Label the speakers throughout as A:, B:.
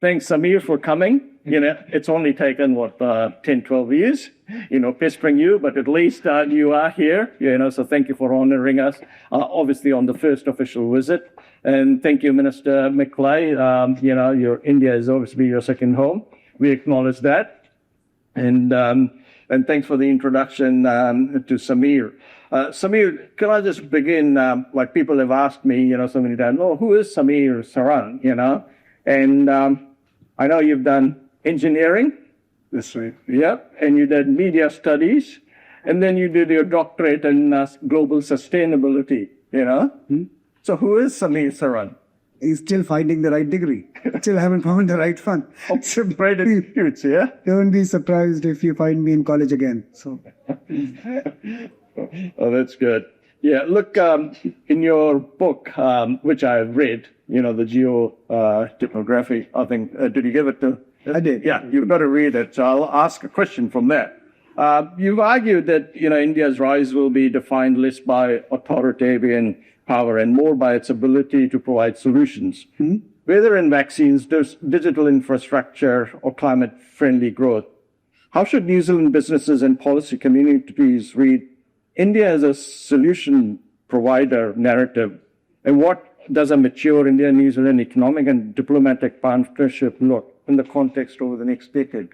A: Thanks, Samir, for coming. It's only taken, 10, 12 years, pestering you, but at least you are here, so thank you for honoring us, obviously on the first official visit. And thank you, Minister McClay. Your India is obviously your second home. We acknowledge that. And thanks for the introduction to Samir. Samir, can I just begin, like people have asked me, so many times, who is Samir Saran, And I know you've done engineering.
B: That's right.
A: Yeah, and you did media studies, and then you did your doctorate in global sustainability, So who is Samir Saran?
B: He's still finding the right degree. Still haven't found the right one.
A: So great institutes, yeah?
B: Don't be surprised if you find me in college again. So.
A: Oh, that's good. Yeah, look, in your book, which I have read, the geotopography, I think, did you give it to?
B: I did.
A: Yeah, you've got to read it. So I'll ask a question from there. You've argued that, India's rise will be defined less by authoritarian power and more by its ability to provide solutions, whether in vaccines, digital infrastructure, or climate-friendly growth. How should New Zealand businesses and policy communities read India as a solution provider narrative, and what does a mature India-New Zealand economic and diplomatic partnership look in the context over the next decade?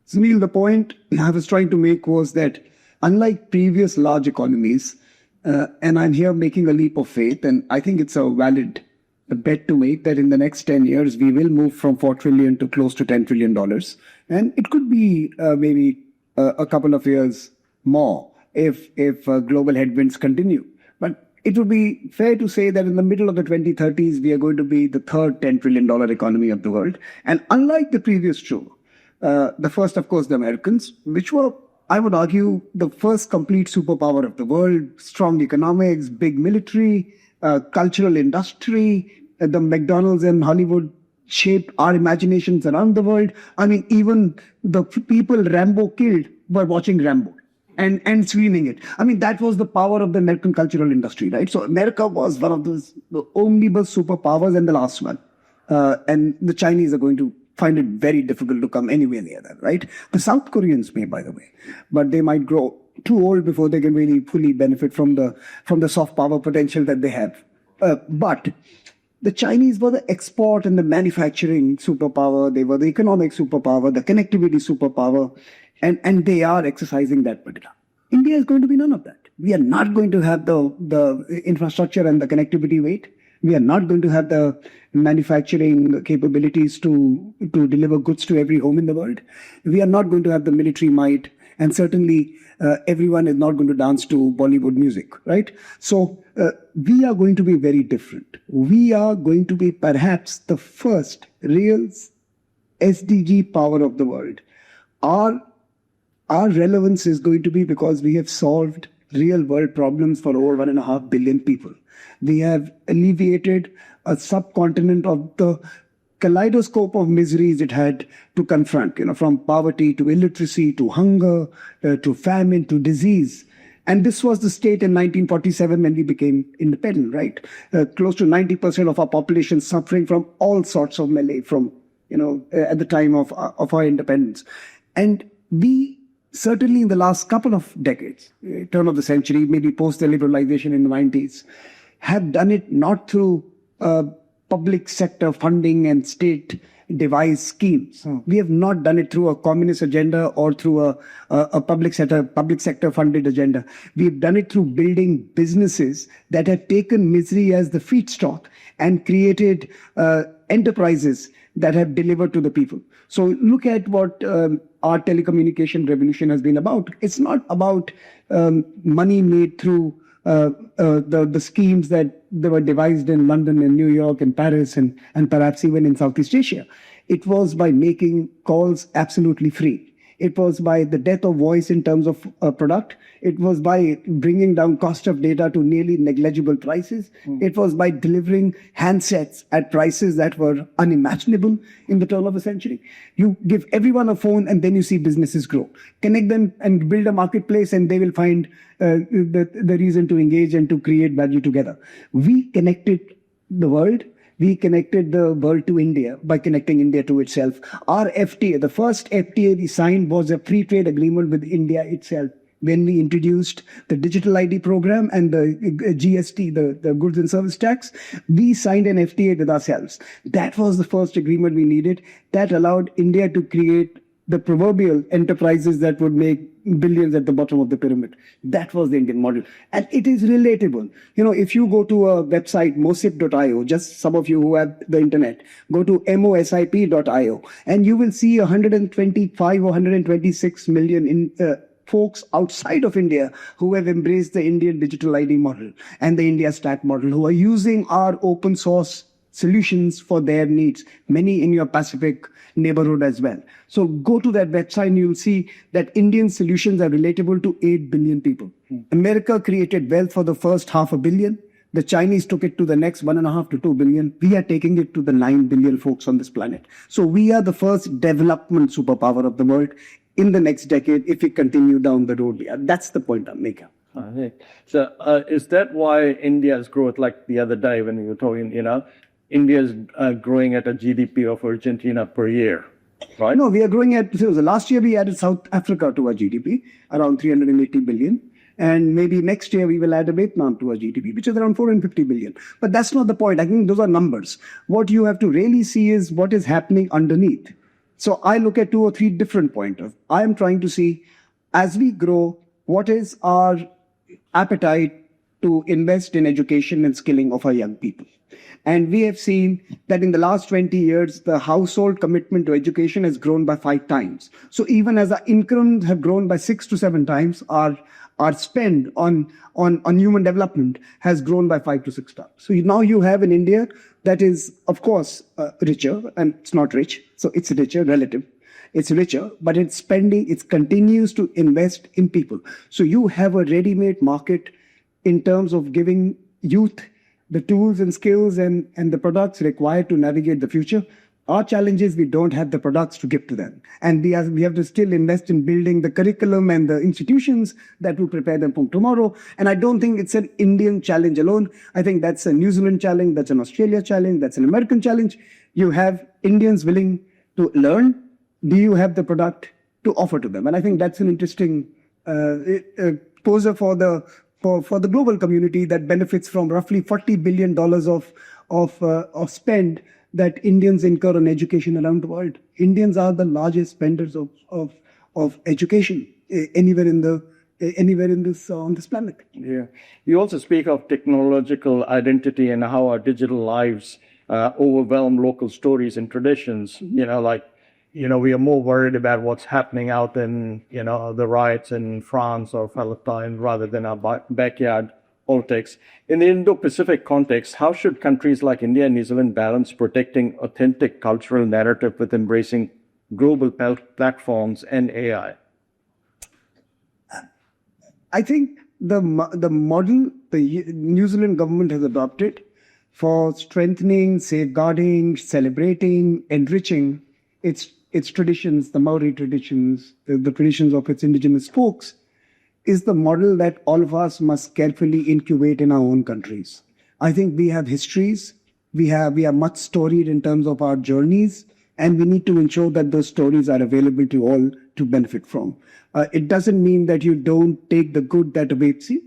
B: Sunil, the point I was trying to make was that unlike previous large economies, and I'm here making a leap of faith, and I think it's a valid bet to make that in the next 10 years, we will move from $4 trillion to close to $10 trillion. And it could be maybe a couple of years more if global headwinds continue. But it would be fair to say that in the middle of the 2030s, we are going to be the third $10 trillion economy of the world. And unlike the previous two, the first, of course, the Americans, which were, I would argue, the first complete superpower of the world, strong economics, big military, cultural industry, the McDonald's and Hollywood shaped our imaginations around the world. I mean, even the people Rambo killed were watching Rambo and screening it. I mean, that was the power of the American cultural industry, right? So America was one of the omnibus superpowers and the last one. And the Chinese are going to find it very difficult to come anywhere near that, right? The South Koreans may, by the way, but they might grow too old before they can really fully benefit from the soft power potential that they have. But the Chinese were the export and the manufacturing superpower. They were the economic superpower, the connectivity superpower, and they are exercising that particular. India is going to be none of that. We are not going to have the infrastructure and the connectivity weight. We are not going to have the manufacturing capabilities to deliver goods to every home in the world. We are not going to have the military might, and certainly everyone is not going to dance to Bollywood music, right? So we are going to be very different. We are going to be perhaps the first real SDG power of the world. Our relevance is going to be because we have solved real world problems for over 1.5 billion people. We have alleviated a subcontinent of the kaleidoscope of miseries it had to confront, from poverty to illiteracy to hunger to famine to disease. And this was the state in 1947 when we became independent, right? Close to 90% of our population suffering from all sorts of malaise from, at the time of our independence. And we certainly in the last couple of decades, turn of the century, maybe post the liberalization in the 90s, have done it not through public sector funding and state devised schemes. We have not done it through a communist agenda or through a public sector funded agenda. We've done it through building businesses that have taken misery as the feedstock and created enterprises that have delivered to the people. So look at what our telecommunication revolution has been about. It's not about money made through the schemes that they were devised in London and New York and Paris and perhaps even in Southeast Asia. It was by making calls absolutely free. It was by the death of voice in terms of product. It was by bringing down cost of data to nearly negligible prices. It was by delivering handsets at prices that were unimaginable in the turn of the century. You give everyone a phone and then you see businesses grow. Connect them and build a marketplace and they will find the reason to engage and to create value together. We connected the world We connected the world to India by connecting India to itself. Our FTA, the first FTA we signed was a free trade agreement with India itself. When we introduced the digital ID program and the GST, the goods and service tax, we signed an FTA with ourselves. That was the first agreement we needed. That allowed India to create the proverbial enterprises that would make billions at the bottom of the pyramid. That was the Indian model. And it is relatable. If you go to a website, mosip.io, just some of you who have the internet, go to mosip.io, and you will see 125 or 126 million folks outside of India who have embraced the Indian digital ID model and the India Stack model, who are using our open source solutions for their needs, many in your Pacific neighborhood as well. So go to that website and you'll see that Indian solutions are relatable to 8 billion people. America created wealth for the first 500 million. The Chinese took it to the next 1.5 to 2 billion. We are taking it to the 9 billion folks on this planet. So we are the first development superpower of the world in the next decade if we continue down the road. That's the point I'm making.
A: So is that why India's growth, like the other day when we were talking, India's growing at a GDP of Argentina per year, right?
B: No, we are growing at, so last year we added South Africa to our GDP, around 380 billion. And maybe next year we will add a Vietnam to our GDP, which is around 450 billion. But that's not the point. I think those are numbers. What you have to really see is what is happening underneath. So I look at 2 or 3 different pointers. I am trying to see, as we grow, what is our appetite to invest in education and skilling of our young people. And we have seen that in the last 20 years, the household commitment to education has grown by 5 times. So even as our incomes have grown by 6 to 7 times, our spend on human development has grown by 5 to 6 times. So now you have in India that is, of course, richer, and it's not rich. So it's richer, relative. It's richer, but it's spending, it continues to invest in people. So you have a ready-made market in terms of giving youth the tools and skills and the products required to navigate the future. Our challenge is we don't have the products to give to them. And we have to still invest in building the curriculum and the institutions that will prepare them for tomorrow. And I don't think it's an Indian challenge alone. I think that's a New Zealand challenge, that's an Australia challenge, that's an American challenge. You have Indians willing to learn. Do you have the product to offer to them? And I think that's an interesting poser for the global community that benefits from roughly $40 billion of spend that Indians incur on education around the world. Indians are the largest spenders of education anywhere on this planet.
A: Yeah. You also speak of technological identity and how our digital lives overwhelm local stories and traditions. We are more worried about what's happening out in, the riots in France or Palestine rather than our backyard politics. In the Indo-Pacific context, how should countries like India and New Zealand balance protecting authentic cultural narrative with embracing global platforms and AI?
B: I think the model the New Zealand government has adopted for strengthening, safeguarding, celebrating, enriching its traditions, the Maori traditions, the traditions of its indigenous folks, is the model that all of us must carefully incubate in our own countries. I think we have histories, we are much storied in terms of our journeys, and we need to ensure that those stories are available to all to benefit from. It doesn't mean that you don't take the good that awaits you.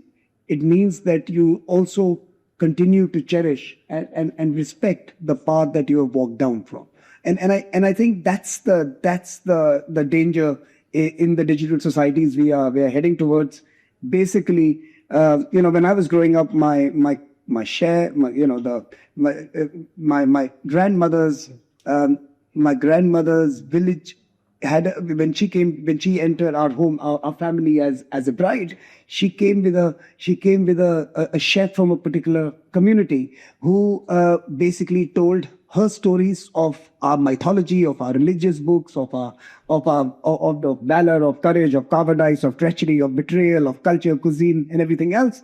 B: It means that you also continue to cherish and respect the path that you have walked down from. And I think that's the danger in the digital societies we are heading towards. Basically, when I was growing up, my grandmother's village when she entered our home, our family as a bride, she came with a chef from a particular community who basically told her stories of our mythology, of our religious books, of the valor, of courage, of cowardice, of treachery, of betrayal, of culture, cuisine, and everything else.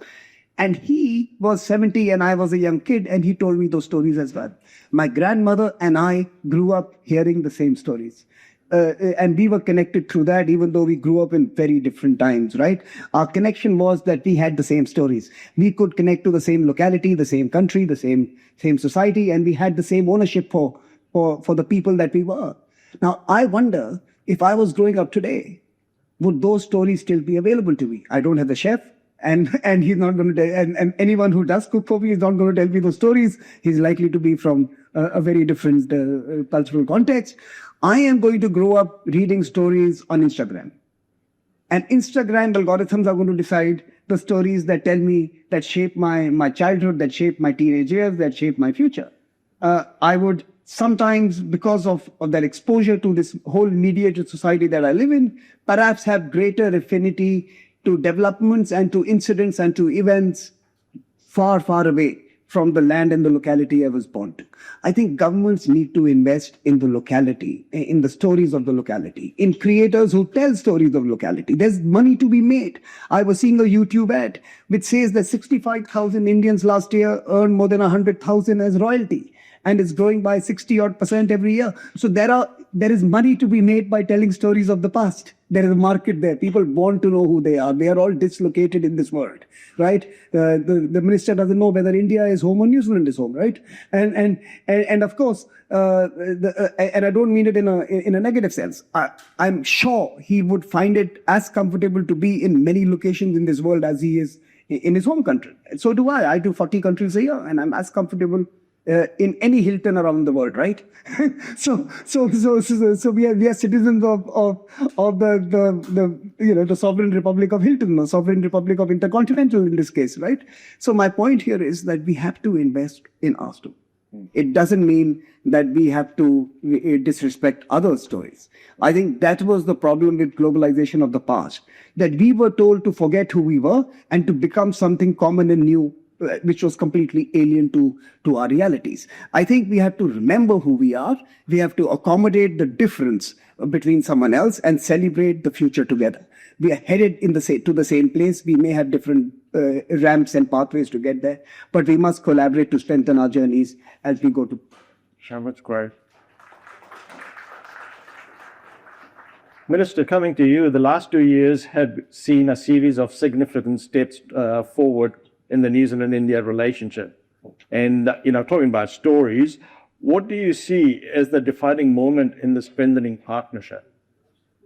B: And he was 70 and I was a young kid, and he told me those stories as well. My grandmother and I grew up hearing the same stories. and we were connected through that, even though we grew up in very different times, right? Our connection was that we had the same stories. We could connect to the same locality, the same country, the same society, and we had the same ownership for the people that we were. Now, I wonder if I was growing up today, would those stories still be available to me? I don't have the chef, and he's not going to, and anyone who does cook for me is not going to tell me those stories. He's likely to be from a very different cultural context. I am going to grow up reading stories on Instagram. And Instagram algorithms are going to decide the stories that tell me, that shape my childhood, that shape my teenage years, that shape my future. I would sometimes, because of that exposure to this whole mediated society that I live in, perhaps have greater affinity to developments and to incidents and to events far, far away from the land and the locality I was born to. I think governments need to invest in the locality, in the stories of the locality, in creators who tell stories of locality. There's money to be made. I was seeing a YouTube ad which says that 65,000 Indians last year earned more than 100,000 as royalty, and it's growing by 60% every year. So there is money to be made by telling stories of the past. There is a market there. People want to know who they are. They are all dislocated in this world, right? The minister doesn't know whether India is home or New Zealand is home, right? And of course, and I don't mean it in a negative sense. I'm sure he would find it as comfortable to be in many locations in this world as he is in his home country. So do I. I do 40 countries a year, and I'm as comfortable in any Hilton around the world, right? So we are citizens of the sovereign Republic of Hilton, or sovereign Republic of Intercontinental in this case, right? So my point here is that we have to invest in our story. It doesn't mean that we have to disrespect other stories. I think that was the problem with globalization of the past, that we were told to forget who we were and to become something common and new, which was completely alien to our realities. I think we have to remember who we are. We have to accommodate the difference between someone else and celebrate the future together. We are headed to the same place. We may have different ramps and pathways to get there, but we must collaborate to strengthen our journeys as we go to.
A: That's great. Minister, coming to you, the last 2 years have seen a series of significant steps forward in the New Zealand-India relationship. And, talking about stories, what do you see as the defining moment in the strengthening partnership?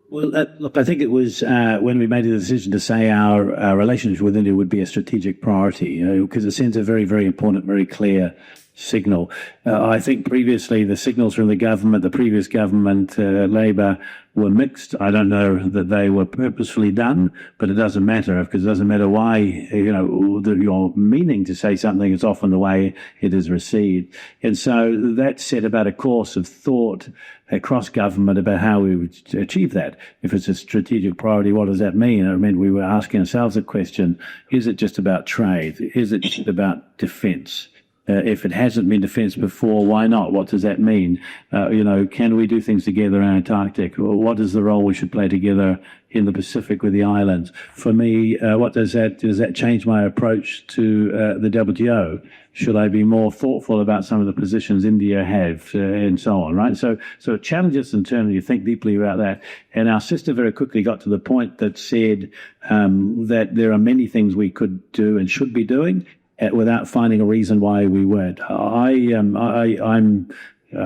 C: Well, look, I think it was when we made a decision to say our relationship with India would be a strategic priority, because it sends a very, very important, very clear signal. I think previously the signals from the previous government, Labour, were mixed. I don't know that they were purposefully done, but it doesn't matter, because it doesn't matter why, your meaning to say something is often the way it is received. And so that set about a course of thought across government about how we would achieve that. If it's a strategic priority, what does that mean? I mean, we were asking ourselves the question, is it just about trade? Is it just about defence? If it hasn't been defence before, why not? What does that mean? Can we do things together in Antarctic? What is the role we should play together in the Pacific with the islands? For me, does that change my approach to the WTO? Should I be more thoughtful about some of the positions India have, and so on, right? So it challenges us internally to think deeply about that. And our sister very quickly got to the point that said that there are many things we could do and should be doing, without finding a reason why we weren't. I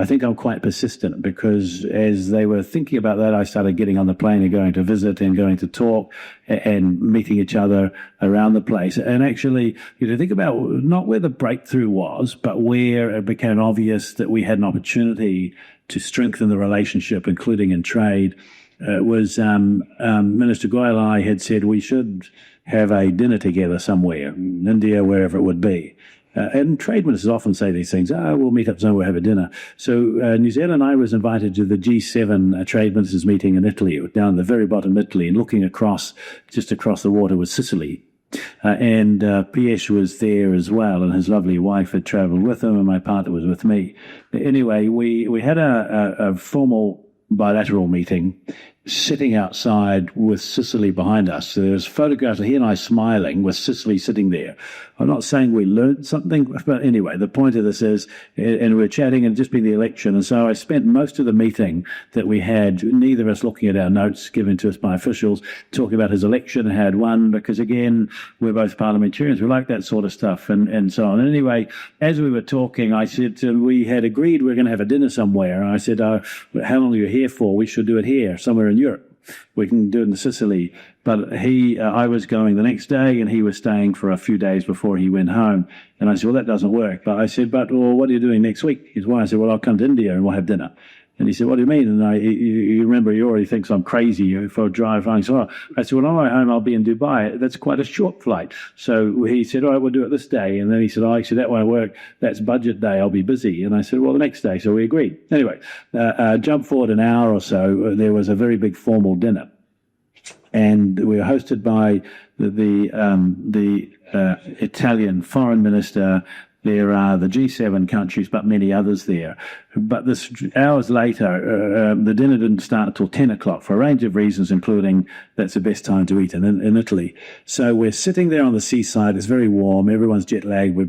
C: think I'm quite persistent, because as they were thinking about that, I started getting on the plane and going to visit and going to talk and meeting each other around the place. And actually, think about not where the breakthrough was, but where it became obvious that we had an opportunity to strengthen the relationship, including in trade. Was Minister Goyal and I had said we should have a dinner together somewhere, in India, wherever it would be. And trade ministers often say these things, we'll meet up somewhere, have a dinner. So New Zealand and I was invited to the G7 trade ministers meeting in Italy, down at the very bottom of Italy, and looking just across the water was Sicily. And Piesh was there as well, and his lovely wife had travelled with him, and my partner was with me. Anyway, we had a formal bilateral meeting, sitting outside with Sicily behind us. So there's photographs of he and I smiling with Sicily sitting there. I'm not saying we learned something, but anyway, the point of this is, and we're chatting and just been the election. And so I spent most of the meeting that we had, neither of us looking at our notes given to us by officials, talking about his election and how it won, because again, we're both parliamentarians. We like that sort of stuff and so on. And anyway, as we were talking, I said, we had agreed we were going to have a dinner somewhere. And I said, how long are you here for? We should do it here, somewhere in Europe. We can do it in Sicily. But I was going the next day, and he was staying for a few days before he went home. And I said, well, that doesn't work. But I said, what are you doing next week? His wife said, well, I'll come to India and we'll have dinner. And he said, what do you mean? And you remember, he already thinks I'm crazy for a drive. I said, well, on my way home, I'll be in Dubai. That's quite a short flight. So he said, all right, we'll do it this day. And then he said, that won't work. That's budget day. I'll be busy. And I said, well, the next day. So we agreed. Anyway, jump forward an hour or so. There was a very big formal dinner. And we were hosted by the Italian foreign minister. There are the G7 countries, but many others there. But hours later, the dinner didn't start until 10 o'clock for a range of reasons, including that's the best time to eat in Italy. So we're sitting there on the seaside. It's very warm. Everyone's jet lagged. We're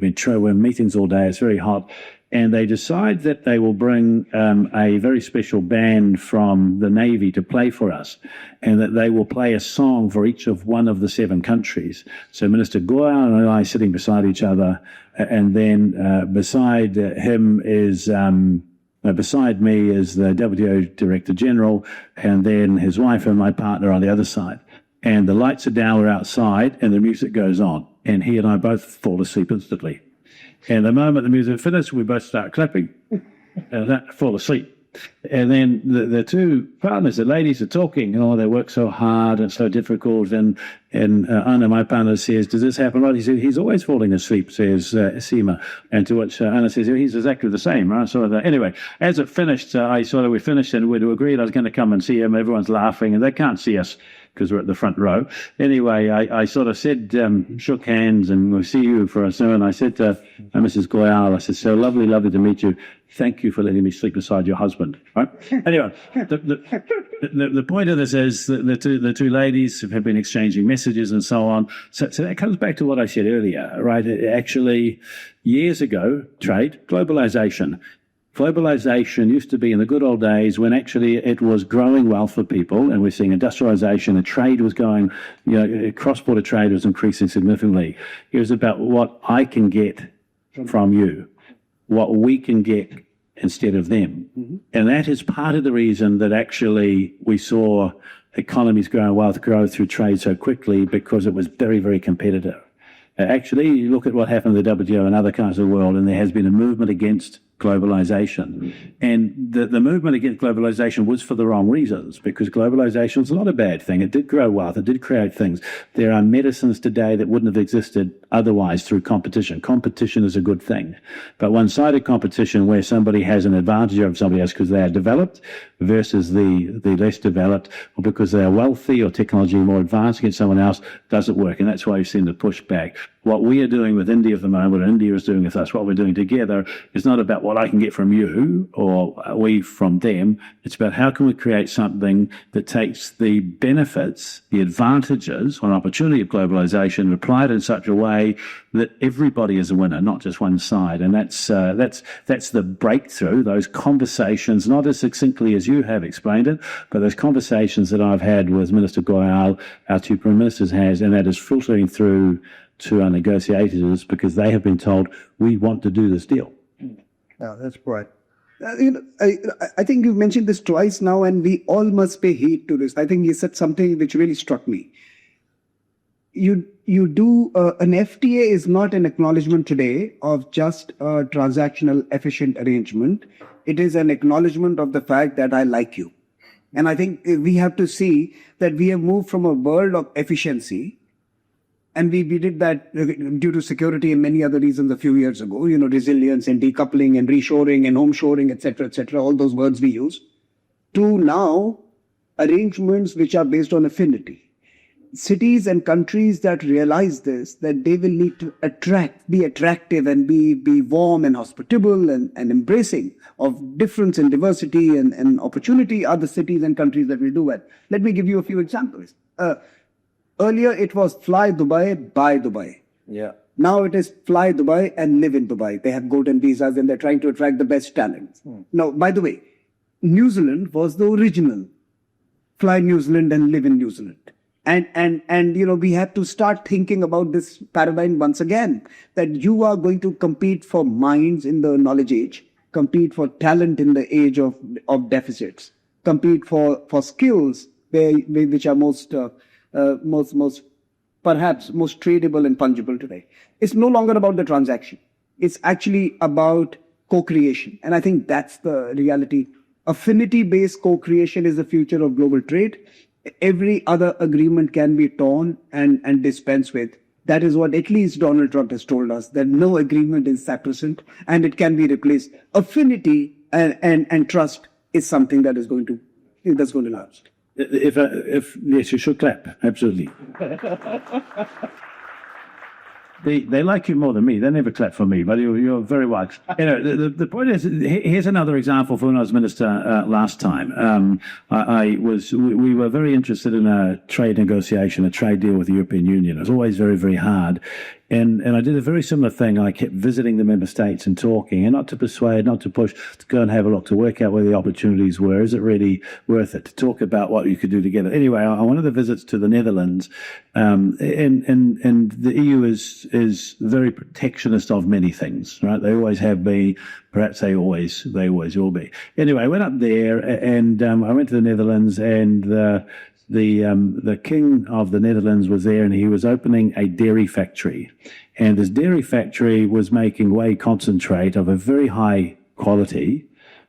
C: in meetings all day. It's very hot. And they decide that they will bring a very special band from the Navy to play for us, and that they will play a song for each of one of the 7 countries. So Minister Goyal and I sitting beside each other, and then beside him is... beside me is the WTO Director General, and then his wife and my partner on the other side. And the lights are down, we're outside, and the music goes on. And he and I both fall asleep instantly. And the moment the music finishes, we both start clapping and fall asleep. And then the two partners, the ladies, are talking. They work so hard and so difficult. And Anna, my partner, says, does this happen? Right? He said, he's always falling asleep, says Seema. And to which Anna says, he's exactly the same. Right? So anyway, as it finished, we finished and we'd agreed I was going to come and see him. Everyone's laughing and they can't see us because we're at the front row. Anyway, I sort of said, shook hands, and we'll see you for us soon. And I said to Mrs. Goyal, I said, so lovely to meet you. Thank you for letting me sleep beside your husband. Right? Anyway, the point of this is that the two ladies have been exchanging messages and so on. So that comes back to what I said earlier, right? Actually, years ago, globalization. Globalization used to be in the good old days when actually it was growing well for people, and we're seeing industrialization and trade was going, cross-border trade was increasing significantly. It was about what I can get from you, what we can get instead of them. Mm-hmm. And that is part of the reason that actually we saw economies growing well, grow through trade so quickly, because it was very, very competitive. Actually, you look at what happened in the WTO and other parts of the world, and there has been a movement against globalization. And the movement against globalization was for the wrong reasons, because globalization was not a bad thing. It did grow wealth. It did create things. There are medicines today that wouldn't have existed otherwise through competition. Competition is a good thing. But one-sided competition where somebody has an advantage over somebody else because they are developed versus the less developed, or because they are wealthy or technology more advanced against someone else, doesn't work. And that's why you've seen the pushback. What we are doing with India at the moment, what India is doing with us, what we're doing together, is not about what I can get from you or we from them. It's about how can we create something that takes the benefits, the advantages or opportunity of globalization, and apply it in such a way that everybody is a winner, not just one side. And that's the breakthrough, those conversations, not as succinctly as you have explained it, but those conversations that I've had with Minister Goyal, our two prime ministers has, and that is filtering through to our negotiators, because they have been told, we want to do this deal.
B: Yeah, that's right. I think you've mentioned this twice now, and we all must pay heed to this. I think you said something which really struck me. An FTA is not an acknowledgement today of just a transactional efficient arrangement. It is an acknowledgement of the fact that I like you. And I think we have to see that we have moved from a world of efficiency, and we did that due to security and many other reasons a few years ago, resilience and decoupling and reshoring and homeshoring, etc., all those words we use, to now arrangements which are based on affinity. cities and countries that realize this, that they will need to be attractive and be warm and hospitable and embracing of difference and diversity and opportunity, are the cities and countries that will do it. Let me give you a few examples. Earlier, it was fly Dubai, buy Dubai.
A: Yeah.
B: Now it is fly Dubai and live in Dubai. They have golden visas and they're trying to attract the best talents. Now, by the way, New Zealand was the original. Fly New Zealand and live in New Zealand. And we have to start thinking about this paradigm once again, that you are going to compete for minds in the knowledge age, compete for talent in the age of deficits, compete for skills which are perhaps most tradable and fungible today. It's no longer about the transaction. It's actually about co-creation. And I think that's the reality. Affinity-based co-creation is the future of global trade. Every other agreement can be torn and dispensed with. That is what at least Donald Trump has told us, that no agreement is sacrosanct and it can be replaced. Affinity and trust is something that's going to last.
C: Yes, you should clap. Absolutely. They like you more than me. They never clap for me, but you're very wise. The point is, here's another example from when I was minister last time. We were very interested in a trade negotiation, a trade deal with the European Union. It was always very, very hard. And I did a very similar thing. I kept visiting the member states and talking, and not to persuade, not to push, to go and have a look, to work out where the opportunities were. Is it really worth it? To talk about what you could do together. Anyway, on one of the visits to the Netherlands, and the EU is very protectionist of many things, right? They always have been. Perhaps they always will be. Anyway, I went up there, and I went to the Netherlands, and the king of the Netherlands was there, and he was opening a dairy factory. And this dairy factory was making whey concentrate of a very high quality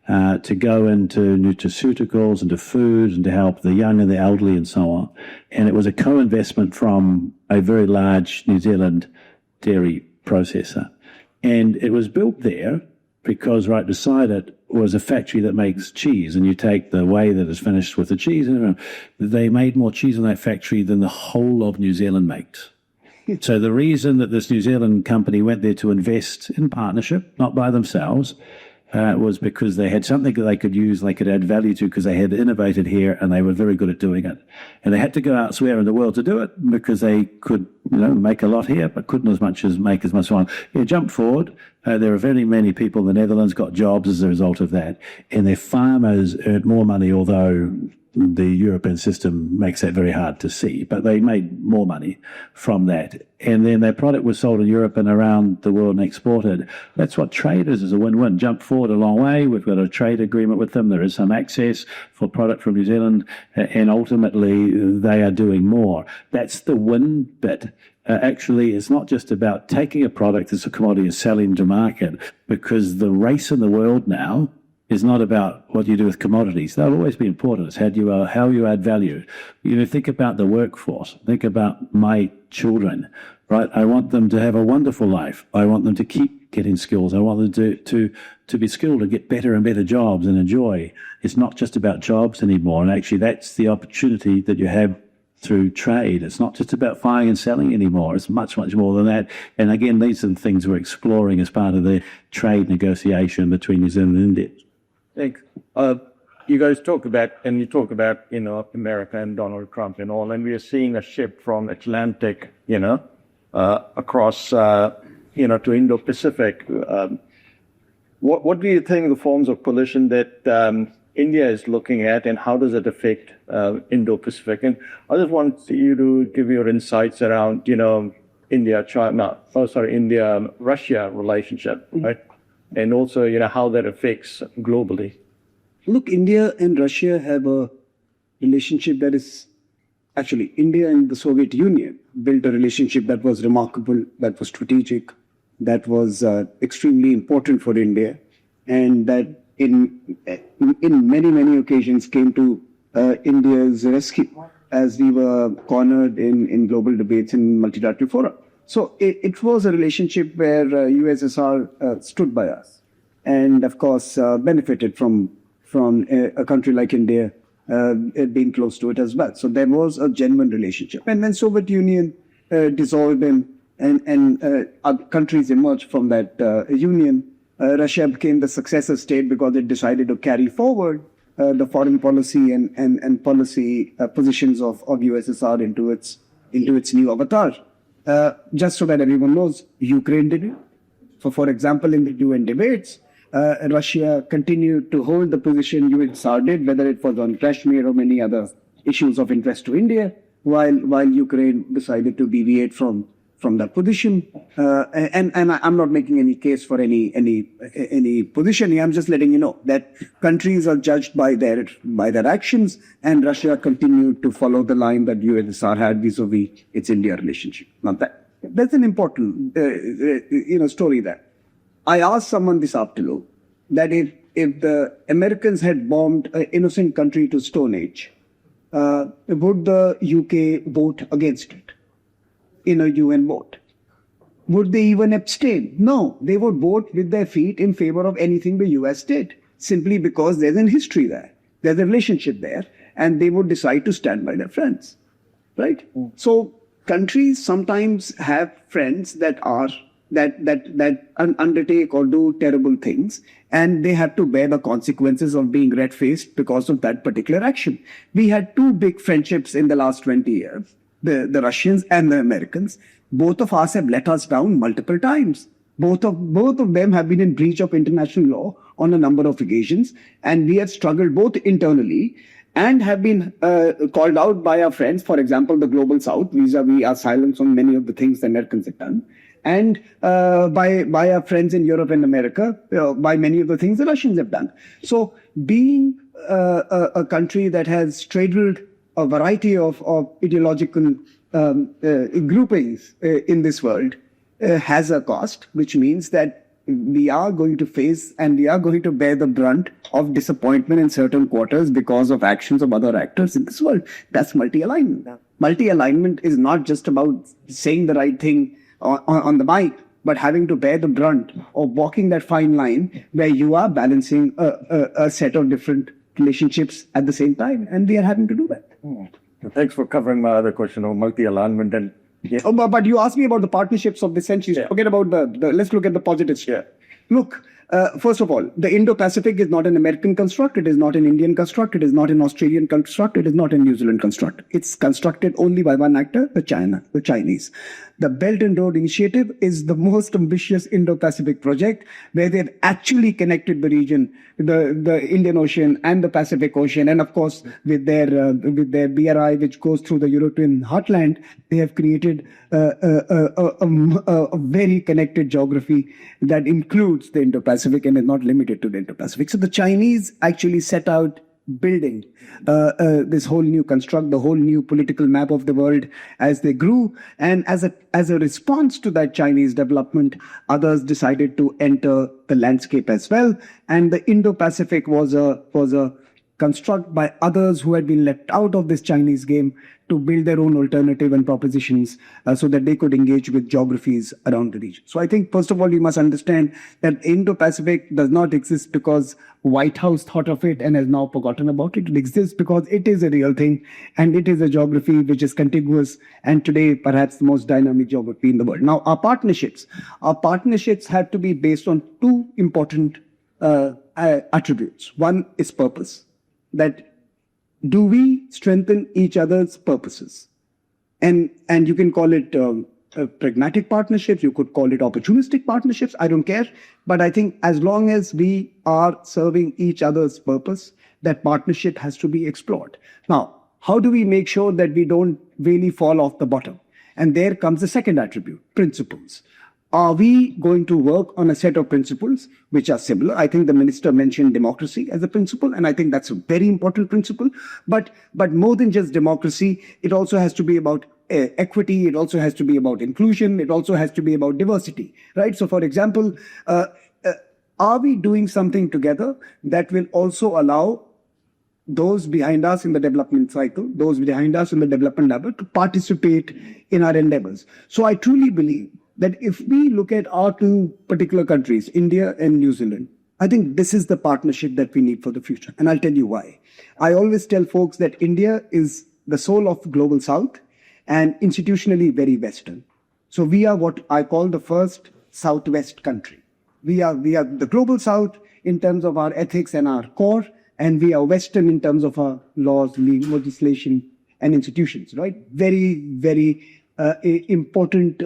C: to go into nutraceuticals, into food, and to help the young and the elderly and so on. And it was a co-investment from a very large New Zealand dairy processor. And it was built there because right beside it was a factory that makes cheese, and you take the whey that is finished with the cheese, and they made more cheese in that factory than the whole of New Zealand makes. So the reason that this New Zealand company went there to invest in partnership, not by themselves, was because they had something that they could use, they could add value to, because they had innovated here and they were very good at doing it. And they had to go elsewhere in the world to do it because they could, make a lot here, but couldn't make as much on. Jump forward. There are very many people in the Netherlands got jobs as a result of that, and their farmers earned more money, although the European system makes that very hard to see, but they made more money from that. And then their product was sold in Europe and around the world and exported. That's what trade is a win-win. Jump forward a long way. We've got a trade agreement with them. There is some access for product from New Zealand, and ultimately they are doing more. That's the win bit. Actually, it's not just about taking a product as a commodity and selling to market, because the race in the world now is not about what you do with commodities. They'll always be important. It's how you add value. Think about the workforce. Think about my children, right? I want them to have a wonderful life. I want them to keep getting skills. I want them to be skilled, to get better and better jobs and enjoy. It's not just about jobs anymore. And actually, that's the opportunity that you have through trade. It's not just about buying and selling anymore. It's much, much more than that. And again, these are the things we're exploring as part of the trade negotiation between New Zealand and India.
A: Thanks. You guys talk about America and Donald Trump and all, and we are seeing a shift from Atlantic, across, to Indo-Pacific. What do you think the forms of coalition that India is looking at, and how does it affect Indo-Pacific? And I just want you to give your insights around, India-Russia relationship, right? And also, how that affects globally.
B: Look, India and Russia have a relationship that is, actually, India and the Soviet Union built a relationship that was remarkable, that was strategic, that was extremely important for India, and that in many, many occasions came to India's rescue as we were cornered in global debates in multilateral fora. So it was a relationship where USSR stood by us, and of course benefited from a country like India being close to it as well. So there was a genuine relationship. And when Soviet Union dissolved and other countries emerged from that union, Russia became the successor state because it decided to carry forward the foreign policy and policy positions of USSR into its new avatar. Just so that everyone knows, Ukraine did it. So, for example, in the UN debates, Russia continued to hold the position USSR did, whether it was on Kashmir or many other issues of interest to India, while Ukraine decided to deviate from that position. And I'm not making any case for any position here. I'm just letting you know that countries are judged by their actions, and Russia continued to follow the line that USSR had vis-a-vis its India relationship. Now that's an important story there. I asked someone this afternoon that if the Americans had bombed an innocent country to Stone Age, would the UK vote against it in a UN vote? Would they even abstain? No, they would vote with their feet in favor of anything the US did, simply because there's an history there, there's a relationship there, and they would decide to stand by their friends, right? So countries sometimes have friends that undertake or do terrible things, and they have to bear the consequences of being red-faced because of that particular action. We had two big friendships in the last 20 years, the Russians and the Americans. Both of us have let us down multiple times. Both of them have been in breach of international law on a number of occasions, and we have struggled both internally and have been called out by our friends, for example, the Global South, vis-a-vis our silence on many of the things the Americans have done, and by our friends in Europe and America, by many of the things the Russians have done. So being a country that has straddled a variety of ideological groupings in this world has a cost, which means that we are going to face and we are going to bear the brunt of disappointment in certain quarters because of actions of other actors in this world. That's multi-alignment. Multi-alignment is not just about saying the right thing on the mic, but having to bear the brunt of walking that fine line where you are balancing a set of different relationships at the same time. And we are having to do that.
A: Thanks for covering my other question of multi-alignment and.
B: Yeah. But you asked me about the partnerships of the century. Yeah. Forget about let's look at the positives here. Look, first of all, the Indo-Pacific is not an American construct. It is not an Indian construct. It is not an Australian construct. It is not a New Zealand construct. It's constructed only by one actor, the Chinese. The Belt and Road Initiative is the most ambitious Indo-Pacific project where they've actually connected the region, the Indian Ocean and the Pacific Ocean. And of course, with their BRI, which goes through the European heartland, they have created a very connected geography that includes the Indo-Pacific and is not limited to the Indo-Pacific. So the Chinese actually set out building this whole new construct, the whole new political map of the world as they grew. And as a response to that Chinese development, others decided to enter the landscape as well. And the Indo-Pacific was a construct by others who had been left out of this Chinese game to build their own alternative and propositions so that they could engage with geographies around the region. So I think, first of all, you must understand that Indo-Pacific does not exist because White House thought of it and has now forgotten about it. It exists because it is a real thing, and it is a geography which is contiguous and today perhaps the most dynamic geography in the world. Now, our partnerships have to be based on two important attributes. One is purpose. That do we strengthen each other's purposes? And you can call it pragmatic partnerships, you could call it opportunistic partnerships, I don't care. But I think as long as we are serving each other's purpose, that partnership has to be explored. Now, how do we make sure that we don't really fall off the bottom? And there comes the second attribute, principles. Are we going to work on a set of principles which are similar? I think the minister mentioned democracy as a principle, and I think that's a very important principle. But more than just democracy, it also has to be about equity. It also has to be about inclusion. It also has to be about diversity, right? So, for example, are we doing something together that will also allow those behind us in the development cycle, those behind us in the development level, to participate in our endeavors? So I truly believe that if we look at our two particular countries, India and New Zealand, I think this is the partnership that we need for the future. And I'll tell you why. I always tell folks that India is the soul of global South and institutionally very Western. So we are what I call the first Southwest country. We are the global South in terms of our ethics and our core, and we are Western in terms of our laws, legislation, and institutions, right? Very, very important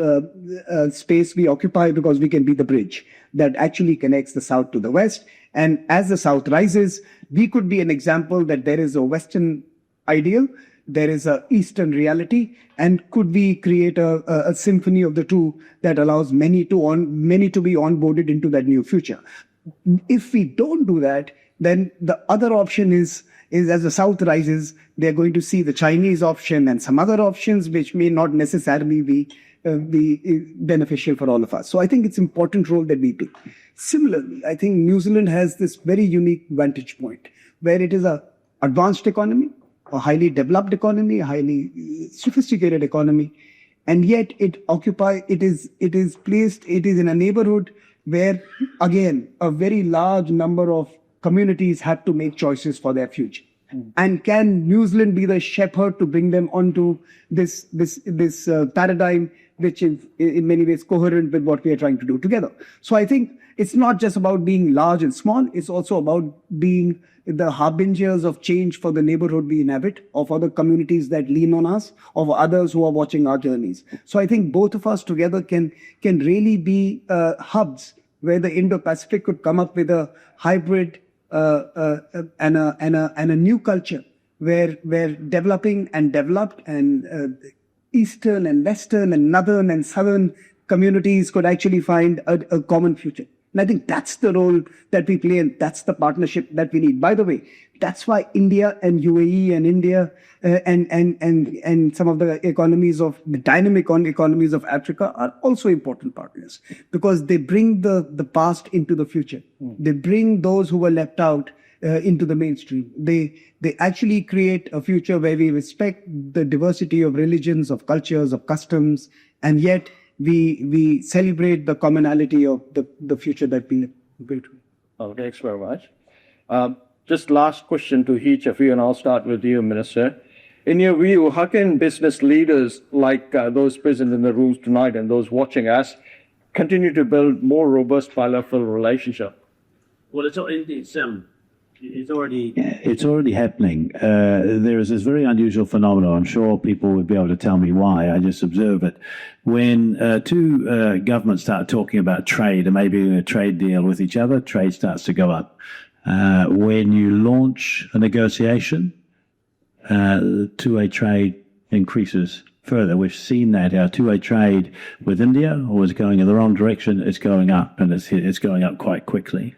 B: space we occupy because we can be the bridge that actually connects the South to the West. And as the South rises, we could be an example that there is a Western ideal, there is a Eastern reality, and could we create a symphony of the two that allows many to be onboarded into that new future? If we don't do that, then the other option is as the South rises, they're going to see the Chinese option and some other options which may not necessarily be beneficial for all of us. So I think it's an important role that we play. Similarly, I think New Zealand has this very unique vantage point where it is an advanced economy, a highly developed economy, a highly sophisticated economy, and yet it is in a neighborhood where, again, a very large number of communities have to make choices for their future. And can New Zealand be the shepherd to bring them onto this paradigm, which is in many ways coherent with what we are trying to do together? So I think it's not just about being large and small, it's also about being the harbingers of change for the neighborhood we inhabit, of other communities that lean on us, of others who are watching our journeys. So I think both of us together can really be hubs where the Indo-Pacific could come up with a hybrid and a new culture where developing and developed and Eastern and Western and Northern and Southern communities could actually find a common future. And I think that's the role that we play, and that's the partnership that we need. By the way, that's why India and UAE and India and some of the dynamic economies of Africa are also important partners, because they bring the past into the future. They bring those who were left out into the mainstream. They actually create a future where we respect the diversity of religions, of cultures, of customs, and yet we celebrate the commonality of the future that we build.
A: Oh, thanks very much. Just last question to each of you, and I'll start with you, Minister. In your view, how can business leaders like those present in the rooms tonight and those watching us continue to build more robust bilateral relationship?
C: Well, it's already happening. There is this very unusual phenomenon. I'm sure people would be able to tell me why. I just observe it. When two governments start talking about trade and maybe a trade deal with each other, trade starts to go up. When you launch a negotiation, two-way trade increases further. We've seen that our two-way trade with India was going in the wrong direction. It's going up, and it's going up quite quickly.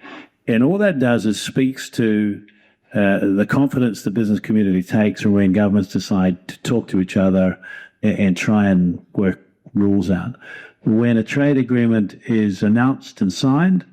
C: And all that does is speaks to the confidence the business community takes when governments decide to talk to each other and try and work rules out. When a trade agreement is announced and signed,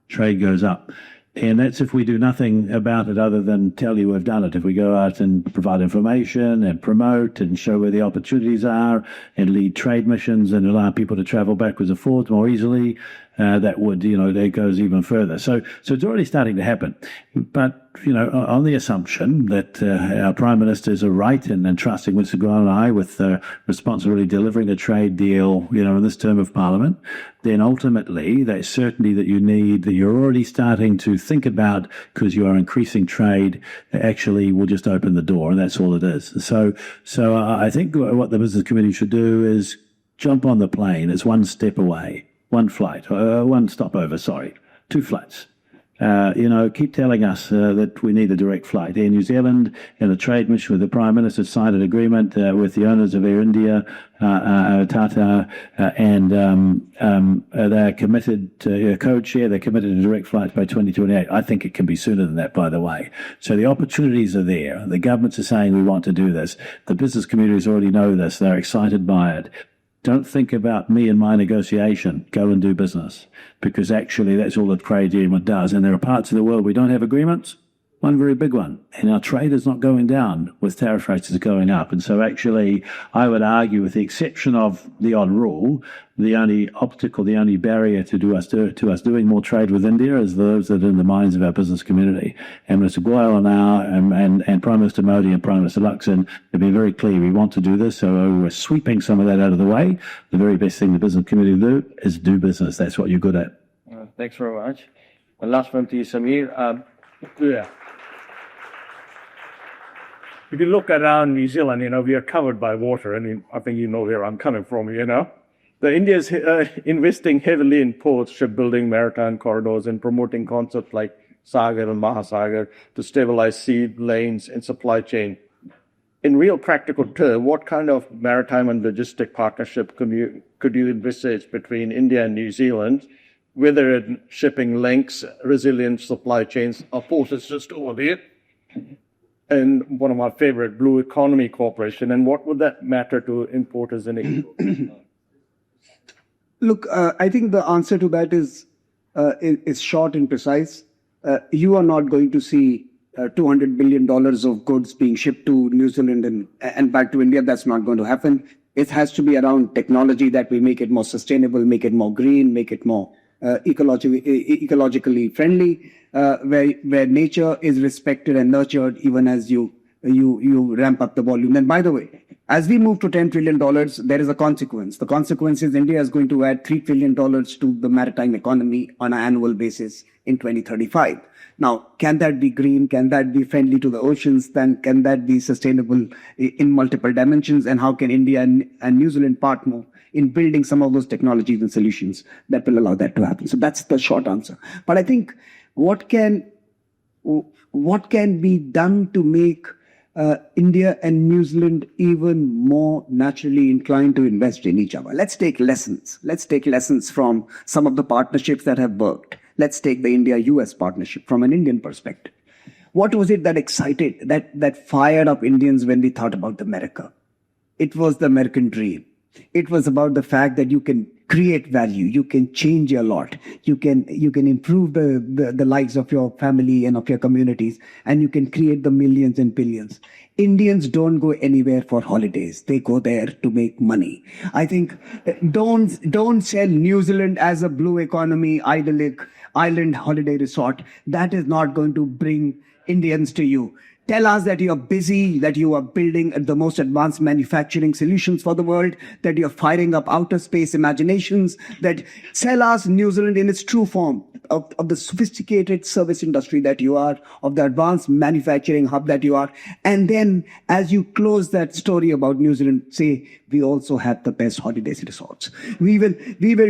C: trade goes up. And that's if we do nothing about it other than tell you we've done it. If we go out and provide information and promote and show where the opportunities are and lead trade missions and allow people to travel backwards and forwards more easily, that goes even further. So it's already starting to happen. But, on the assumption that our Prime Ministers are right in entrusting Mr. Grant and I with responsibility delivering a trade deal, in this term of Parliament, then ultimately that certainty that you need, that you're already starting to think about because you are increasing trade, actually will just open the door, and that's all it is. So I think what the business committee should do is jump on the plane. It's one step away. One flight, one stopover, two flights. Keep telling us that we need a direct flight. Air New Zealand and the trade mission with the Prime Minister signed an agreement with the owners of Air India, Tata, and they're committed to code share. They're committed to direct flights by 2028. I think it can be sooner than that, by the way. So the opportunities are there. The governments are saying we want to do this. The business communities already know this. They're excited by it. Don't think about me and my negotiation. Go and do business, because actually that's all the trade agreement does. And there are parts of the world we don't have agreements. one very big one. And our trade is not going down with tariff rates is going up. And so actually, I would argue, with the exception of the odd rule, the only obstacle, the only barrier to us doing more trade with India is those that are in the minds of our business community. And Mr. Goyal now and Prime Minister Modi and Prime Minister Luxon have been very clear we want to do this. So we're sweeping some of that out of the way. The very best thing the business community do is do business. That's what you're good at.
D: Thanks very much. And last one to you, Samir.
A: Yeah. If you look around New Zealand, we are covered by water. I think you know where I'm coming from, The India's investing heavily in ports, shipbuilding, maritime corridors, and promoting concepts like Sagar and Mahasagar to stabilize sea lanes and supply chain. In real practical terms, what kind of maritime and logistic partnership could you envisage between India and New Zealand, whether in shipping links, resilient supply chains, or ports is just over there? And one of my favorite, Blue Economy Corporation. And what would that matter to importers and exporters?
B: Look, I think the answer to that is short and precise. You are not going to see $200 billion of goods being shipped to New Zealand and back to India. That's not going to happen. It has to be around technology that will make it more sustainable, make it more green, make it more ecologically friendly, where nature is respected and nurtured even as you ramp up the volume. And by the way, as we move to $10 trillion, there is a consequence. The consequence is India is going to add $3 trillion to the maritime economy on an annual basis in 2035. Now, can that be green? Can that be friendly to the oceans? Then can that be sustainable in multiple dimensions? And how can India and New Zealand partner in building some of those technologies and solutions that will allow that to happen? So that's the short answer. But I think what can be done to make India and New Zealand even more naturally inclined to invest in each other? Let's take lessons. Let's take lessons from some of the partnerships that have worked. Let's take the India-US partnership from an Indian perspective. What was it that excited, that fired up Indians when they thought about America? It was the American dream. It was about the fact that you can create value, you can change a lot, you can improve the lives of your family and of your communities, and you can create the millions and billions. Indians don't go anywhere for holidays. They go there to make money. I think don't sell New Zealand as a blue economy, idyllic island holiday resort. That is not going to bring Indians to you. Tell us that you are busy, that you are building the most advanced manufacturing solutions for the world, that you're firing up outer space imaginations, that sell us New Zealand in its true form of the sophisticated service industry that you are, of the advanced manufacturing hub that you are. And then as you close that story about New Zealand, say, we also have the best holidays resorts. We will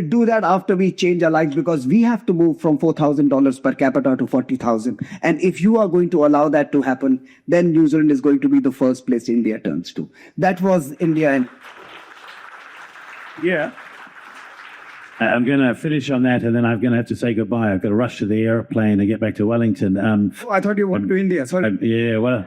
B: do that after we change our lives, because we have to move from $4,000 per capita to 40,000. And if you are going to allow that to happen, then New Zealand is going to be the first place India turns to. That was India. And
A: yeah.
C: I'm going to finish on that, and then I'm going to have to say goodbye. I've got to rush to the airplane and get back to Wellington.
B: I thought you wanted to India. Sorry.
C: Yeah, well,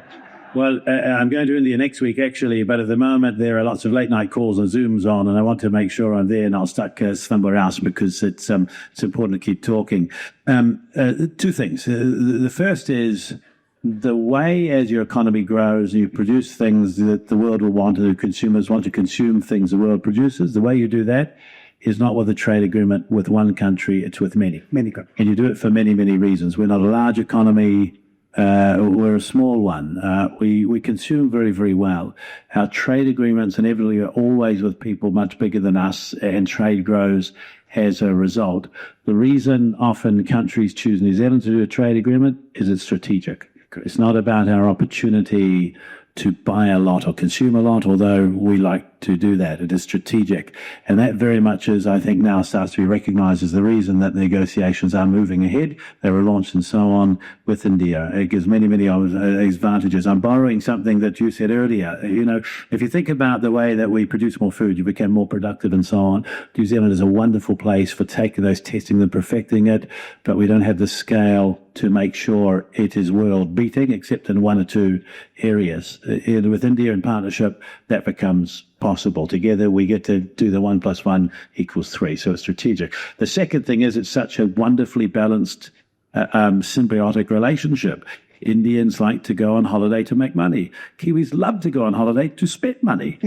C: I'm going to India next week, actually, but at the moment there are lots of late-night calls and Zooms on, and I want to make sure I'm there and not stuck somewhere else, because it's important to keep talking. Two things. The first is the way as your economy grows and you produce things that the world will want, and consumers want to consume things the world produces, the way you do that is not with a trade agreement with one country, it's with many.
B: Many countries.
C: And you do it for many, many reasons. We're not a large economy. We're a small one. We consume very, very well. Our trade agreements inevitably are always with people much bigger than us, and trade grows as a result. The reason often countries choose New Zealand to do a trade agreement is it's strategic. It's not about our opportunity to buy a lot or consume a lot, although we like to do that. It is strategic. And that very much is, I think, now starts to be recognized as the reason that the negotiations are moving ahead. They were launched and so on with India. It gives many, many advantages. I'm borrowing something that you said earlier. If you think about the way that we produce more food, you become more productive and so on. New Zealand is a wonderful place for taking those, testing them, perfecting it, but we don't have the scale to make sure it is world beating, except in one or two areas. With India in partnership, that becomes possible. Together, we get to do the 1 + 1 = 3. So it's strategic. The second thing is it's such a wonderfully balanced, symbiotic relationship. Indians like to go on holiday to make money. Kiwis love to go on holiday to spend money.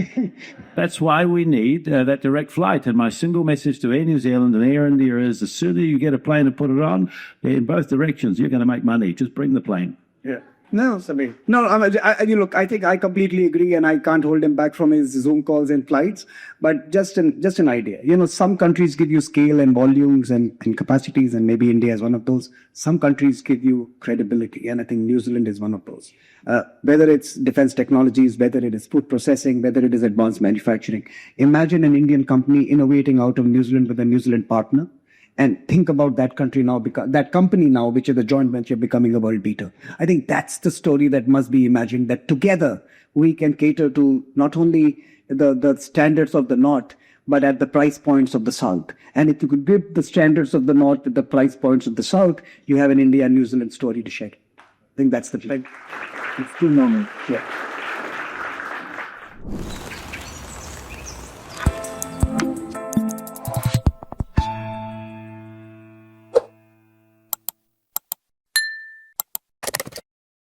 C: That's why we need that direct flight. And my single message to Air New Zealand and Air India is the sooner you get a plane and put it on, in both directions, you're going to make money. Just bring the plane.
A: Yeah.
B: No,
A: Samir.
B: no. Look, I think I completely agree, and I can't hold him back from his Zoom calls and flights. But just an idea. Some countries give you scale and volumes and capacities, and maybe India is one of those. Some countries give you credibility, and I think New Zealand is one of those. Whether it's defense technologies, whether it is food processing, whether it is advanced manufacturing. Imagine an Indian company innovating out of New Zealand with a New Zealand partner. And think about that country now, that company now, which is a joint venture, becoming a world beater. I think that's the story that must be imagined, that together we can cater to not only the standards of the North, but at the price points of the South. And if you could give the standards of the North with the price points of the South, you have an India and New Zealand story to share. I think that's the thing.
A: It's too normal.
B: Yeah.